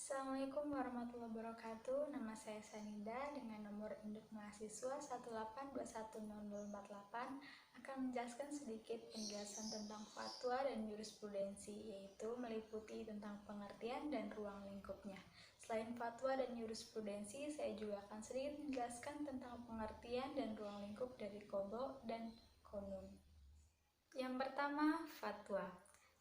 Assalamualaikum warahmatullahi wabarakatuh. Nama saya Sanida dengan nomor induk mahasiswa 182100048 akan menjelaskan sedikit penjelasan tentang fatwa dan jurisprudensi, yaitu meliputi tentang pengertian dan ruang lingkupnya. Selain fatwa dan jurisprudensi, saya juga akan sedikit menjelaskan tentang pengertian dan ruang lingkup dari qadha dan qanun. Yang pertama, fatwa.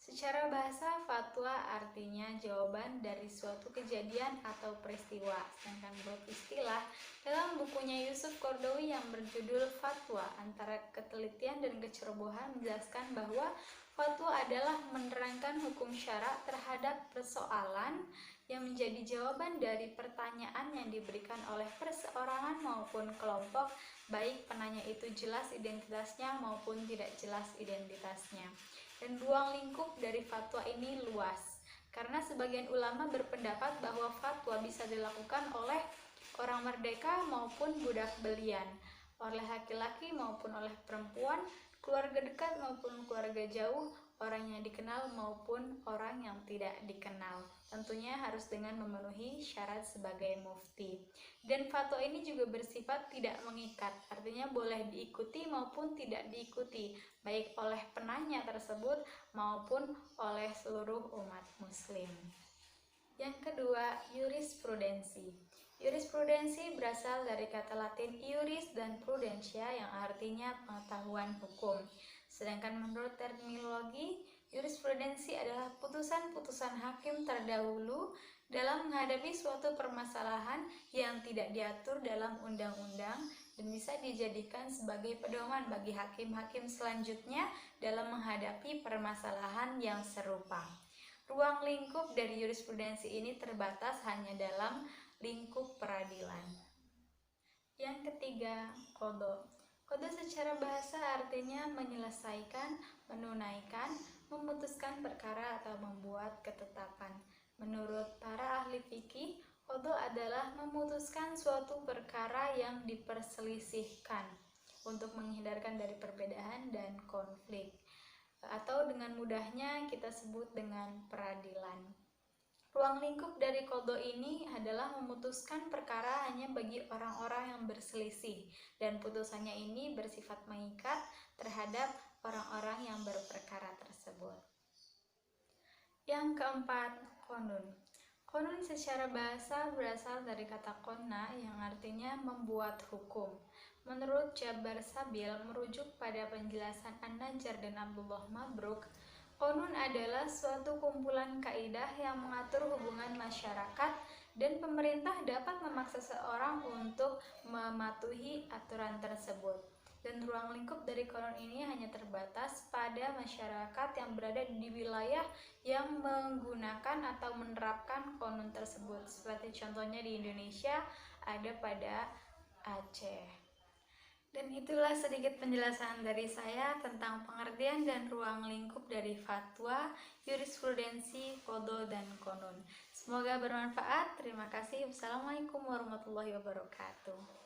Secara bahasa, fatwa artinya jawaban dari suatu kejadian atau peristiwa. Sedangkan menurut istilah, dalam bukunya Yusuf Qaradawi yang berjudul Fatwa, Antara Ketelitian dan Kecerobohan menjelaskan bahwa fatwa adalah menerangkan hukum syara terhadap persoalan yang menjadi jawaban dari pertanyaan yang diberikan oleh perseorangan maupun kelompok, baik penanya itu jelas identitasnya maupun tidak jelas identitasnya. Dan ruang lingkup dari fatwa ini luas, karena sebagian ulama berpendapat bahwa fatwa bisa dilakukan oleh orang merdeka maupun budak belian, oleh laki-laki maupun oleh perempuan, keluarga dekat maupun keluarga jauh, orang yang dikenal maupun orang yang tidak dikenal. Tentunya harus dengan memenuhi syarat sebagai mufti. Dan fatwa ini juga bersifat tidak mengikat, artinya boleh diikuti maupun tidak diikuti, baik oleh penanya tersebut maupun oleh seluruh umat muslim. Yang kedua, jurisprudensi. Jurisprudensi berasal dari kata Latin iuris dan prudentia yang artinya pengetahuan hukum. Sedangkan menurut terminologi, jurisprudensi adalah putusan-putusan hakim terdahulu dalam menghadapi suatu permasalahan yang tidak diatur dalam undang-undang dan bisa dijadikan sebagai pedoman bagi hakim-hakim selanjutnya dalam menghadapi permasalahan yang serupa. Ruang lingkup dari jurisprudensi ini terbatas hanya dalam lingkup peradilan. Yang ketiga, qadha. Qadha secara bahasa artinya menyelesaikan, menunaikan, memutuskan perkara atau membuat ketetapan. Menurut para ahli fikih, qadha adalah memutuskan suatu perkara yang diperselisihkan untuk menghindarkan dari perbedaan dan konflik, atau dengan mudahnya kita sebut dengan peradilan. Ruang lingkup dari qadha ini adalah memutuskan perkara hanya bagi orang-orang yang berselisih, dan putusannya ini bersifat mengikat terhadap orang-orang yang berperkara tersebut. Yang keempat, qanun. Qanun secara bahasa berasal dari kata qanna yang artinya membuat hukum. Menurut Jabar Sabil merujuk pada penjelasan An-Najjar dan Abdullah Mabruk, qanun adalah suatu kumpulan kaidah yang mengatur hubungan masyarakat dan pemerintah dapat memaksa seseorang untuk mematuhi aturan tersebut. Dan ruang lingkup dari qanun ini hanya terbatas pada masyarakat yang berada di wilayah yang menggunakan atau menerapkan qanun tersebut. Seperti contohnya di Indonesia ada pada Aceh. Dan itulah sedikit penjelasan dari saya tentang pengertian dan ruang lingkup dari fatwa, jurisprudensi, qadha, dan qanun. Semoga bermanfaat. Terima kasih. Wassalamualaikum warahmatullahi wabarakatuh.